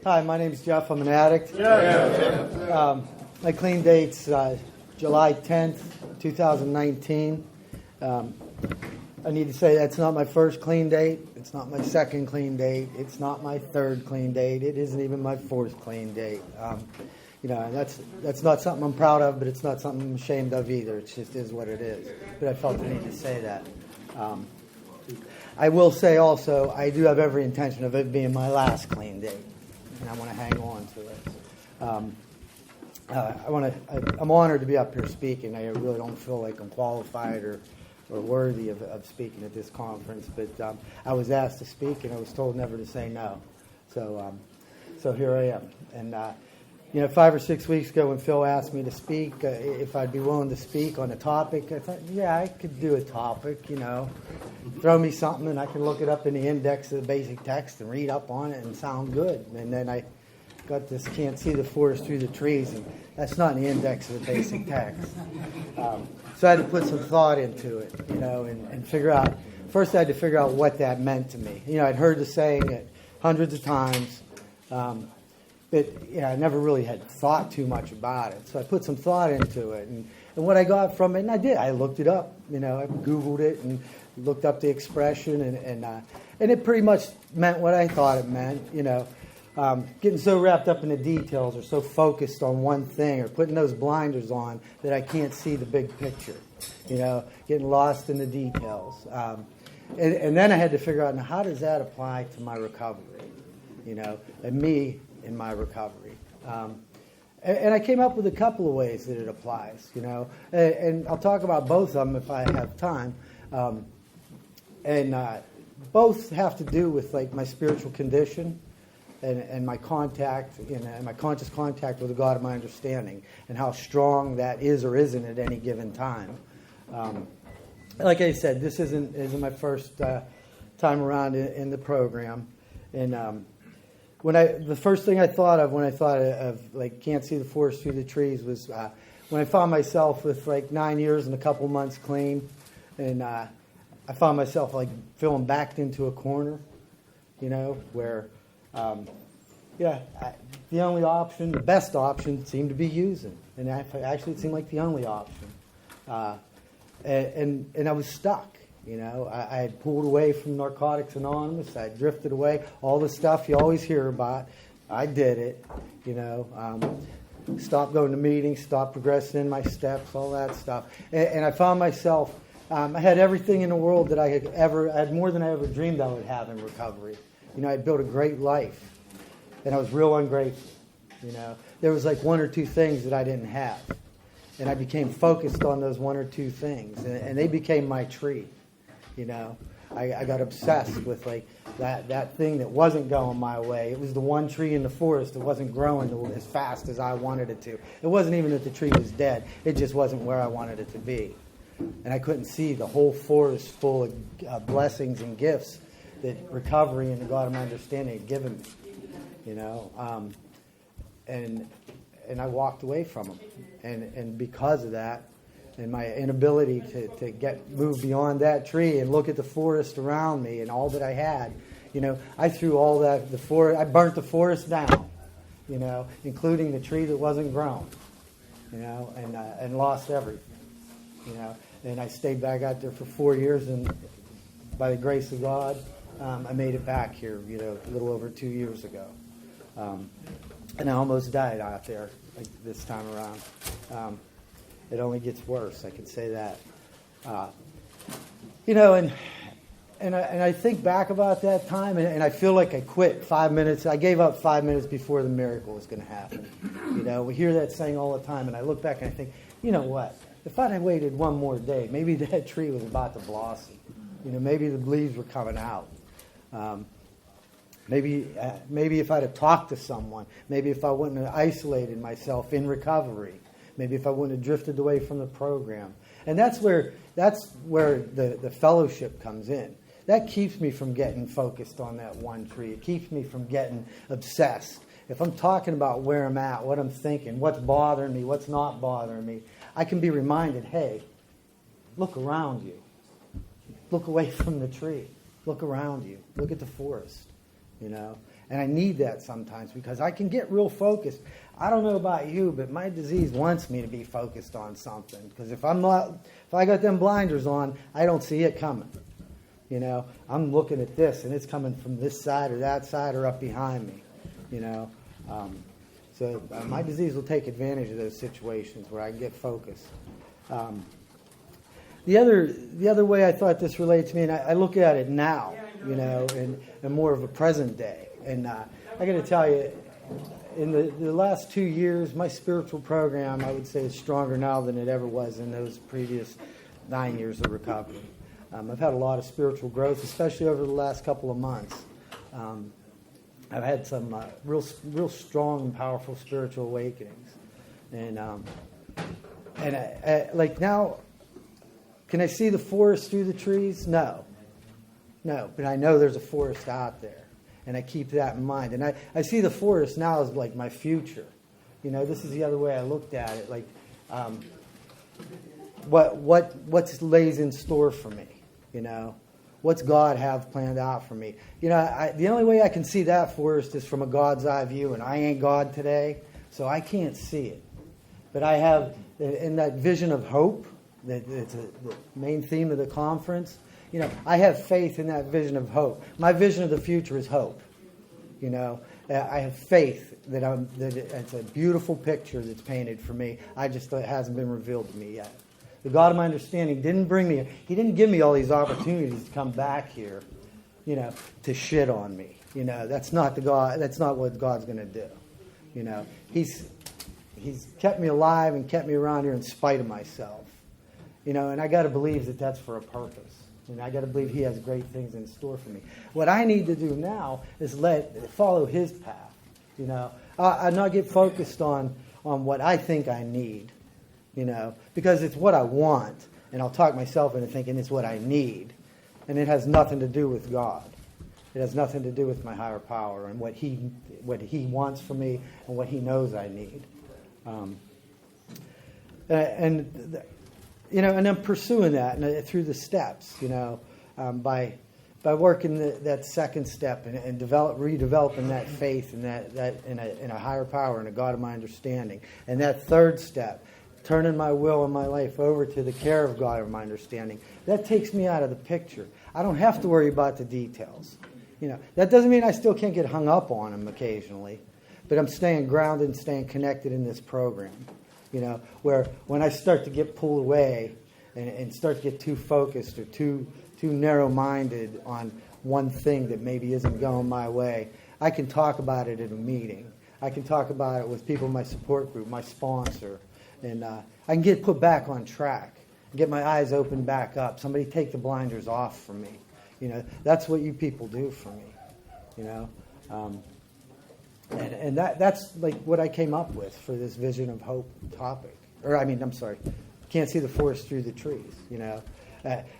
Hi, my name is Jeff. I'm an addict. My clean date's July 10th, 2019. I need to say that's not my first clean date. It's not my second clean date. It's not my third clean date. It isn't even my fourth clean date. And that's not something I'm proud of, but it's not something I'm ashamed of either. It just is what it is. But I felt the need to say that. I will say also, I do have every intention of it being my last clean date, and I want to hang on to it. I'm honored to be up here speaking. I really don't feel like I'm qualified or worthy of speaking at this conference, but I was asked to speak, and I was told never to say no. So here I am. And 5 or 6 weeks ago when Phil asked me to speak, if I'd be willing to speak on a topic, I thought, yeah, I could do a topic, Throw me something and I can look it up in the index of the basic text and read up on it and sound good. And then I got this can't see the forest through the trees, and that's not in the index of the basic text. So I had to put some thought into it, and figure out, first I had to figure out what that meant to me. I'd heard the saying it hundreds of times, but I never really had thought too much about it. So I put some thought into it, and what I got from it, and I looked it up, I Googled it and looked up the expression, and it pretty much meant what I thought it meant, getting so wrapped up in the details or so focused on one thing or putting those blinders on that I can't see the big picture, getting lost in the details. And then I had to figure out, now, how does that apply to my recovery, and me in my recovery. And I came up with a couple of ways that it applies, and I'll talk about both of them if I have time. Both have to do with like my spiritual condition and my contact, and my conscious contact with the God of my understanding, and how strong that is or isn't at any given time. Like I said, this isn't my first time around in the program, and the first thing I thought of when I thought of like can't see the forest through the trees was when I found myself with like 9 years and a couple months clean, and I found myself like feeling backed into a corner, where the only option, the best option, seemed to be using, and actually it seemed like the only option, and I was stuck. I had pulled away from Narcotics Anonymous. I had drifted away. All the stuff you always hear about, I did it. Stopped going to meetings, stopped progressing in my steps, all that stuff. And I found myself, I had everything in the world that I had more than I ever dreamed I would have in recovery. I had built a great life, and I was real ungrateful. There was like one or two things that I didn't have, and I became focused on those one or two things, and they became my tree. I got obsessed with like that thing that wasn't going my way. It was the one tree in the forest that wasn't growing as fast as I wanted it to. It wasn't even that the tree was dead. It just wasn't where I wanted it to be. And I couldn't see the whole forest full of blessings and gifts that recovery and the God of my understanding had given me. And I walked away from them. And because of that, and my inability to move beyond that tree and look at the forest around me and all that I had, I threw all that, I burnt the forest down, including the tree that wasn't grown, and lost everything, and I stayed back out there for 4 years, and by the grace of God, I made it back here, a little over 2 years ago, and I almost died out there like this time around. It only gets worse, I can say that. And I think back about that time, and I feel like I quit 5 minutes. I gave up 5 minutes before the miracle was going to happen. We hear that saying all the time, and I look back and I think, you know what? If I'd have waited one more day, maybe that tree was about to blossom. Maybe the leaves were coming out. Maybe if I'd have talked to someone, maybe if I wouldn't have isolated myself in recovery, maybe if I wouldn't have drifted away from the program. And that's where the fellowship comes in. That keeps me from getting focused on that one tree. It keeps me from getting obsessed. If I'm talking about where I'm at, what I'm thinking, what's bothering me, what's not bothering me, I can be reminded, hey, look around you. Look away from the tree. Look around you. Look at the forest. And I need that sometimes because I can get real focused. I don't know about you, but my disease wants me to be focused on something. Because if I got them blinders on, I don't see it coming. I'm looking at this, and it's coming from this side or that side or up behind me. So my disease will take advantage of those situations where I can get focused. The other way I thought this relates to me, and I look at it now, and more of a present day. And I got to tell you, in the last 2 years, my spiritual program, I would say, is stronger now than it ever was in those previous 9 years of recovery. I've had a lot of spiritual growth, especially over the last couple of months. I've had some real strong and powerful spiritual awakenings. And I, like now, can I see the forest through the trees? No, but I know there's a forest out there. And I keep that in mind. And I see the forest now as like my future. This is the other way I looked at it. Like, what lays in store for me? What's God have planned out for me? The only way I can see that forest is from a God's eye view, and I ain't God today, so I can't see it. But I have, in that vision of hope, it's the main theme of the conference, I have faith in that vision of hope. My vision of the future is hope. I have faith that it's a beautiful picture that's painted for me. It hasn't been revealed to me yet. The God of my understanding He didn't give me all these opportunities to come back here, to shit on me. That's not what God's going to do. He's kept me alive and kept me around here in spite of myself. And I got to believe that that's for a purpose. I got to believe He has great things in store for me. What I need to do now is follow His path. I not get focused on what I think I need. Because it's what I want, and I'll talk myself into thinking it's what I need, and it has nothing to do with God. It has nothing to do with my higher power and what He wants from me and what He knows I need. And I'm pursuing that through the steps. By working that second step and redeveloping that faith and that in a higher power and a God of my understanding, and that third step, turning my will and my life over to the care of God of my understanding, that takes me out of the picture. I don't have to worry about the details. That doesn't mean I still can't get hung up on them occasionally, but I'm staying grounded and staying connected in this program. Where when I start to get pulled away and start to get too focused or too narrow-minded on one thing that maybe isn't going my way, I can talk about it at a meeting. I can talk about it with people in my support group, my sponsor, and I can get put back on track, get my eyes opened back up. Somebody take the blinders off from me. That's what you people do for me. And that's like what I came up with for this vision of hope topic. Can't see the forest through the trees,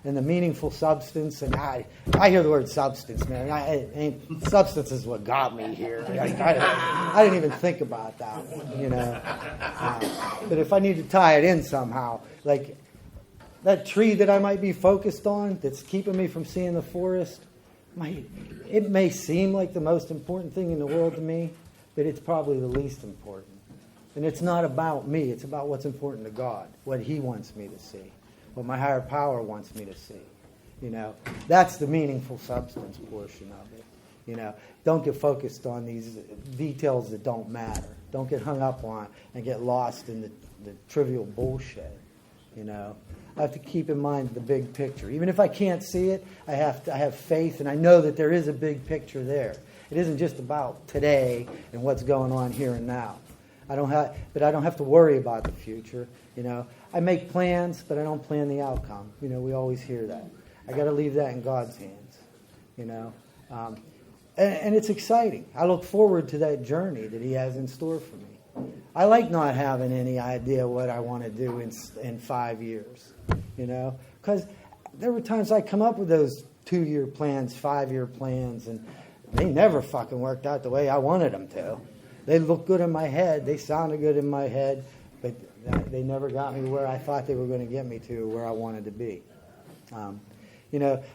and the meaningful substance. And I hear the word substance, man. Substance is what got me here. I didn't even think about that one, But if I need to tie it in somehow, like that tree that I might be focused on that's keeping me from seeing the forest, it may seem like the most important thing in the world to me, but it's probably the least important. And it's not about me. It's about what's important to God, what He wants me to see, what my higher power wants me to see. That's the meaningful substance portion of it. Don't get focused on these details that don't matter. Don't get hung up on and get lost in the trivial bullshit. I have to keep in mind the big picture. Even if I can't see it, I have faith, and I know that there is a big picture there. It isn't just about today and what's going on here and now. I don't have to worry about the future. I make plans, but I don't plan the outcome. We always hear that. I got to leave that in God's hands. And it's exciting. I look forward to that journey that He has in store for me. I like not having any idea what I want to do in 5 years. Because there were times I come up with those 2-year plans, 5-year plans, and they never fucking worked out the way I wanted them to. They looked good in my head. They sounded good in my head, but they never got me where I thought they were going to get me to, where I wanted to be.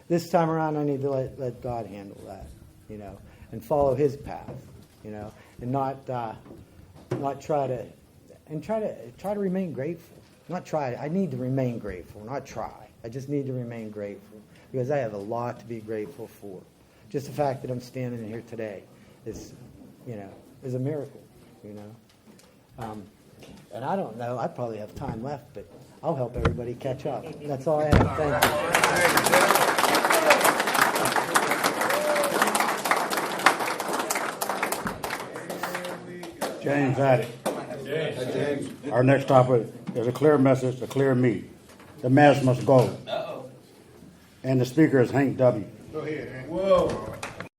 This time around, I need to let God handle that. and follow His path, and not try to remain grateful. Not try. I need to remain grateful, not try. I just need to remain grateful because I have a lot to be grateful for. Just the fact that I'm standing here today is a miracle, And I don't know. I probably have time left, but I'll help everybody catch up. That's all I have. Thank you. James had it. James. Our next topic is a clear message, a clear me. The mask must go. And the speaker is Hank W. Go ahead, Hank. Whoa.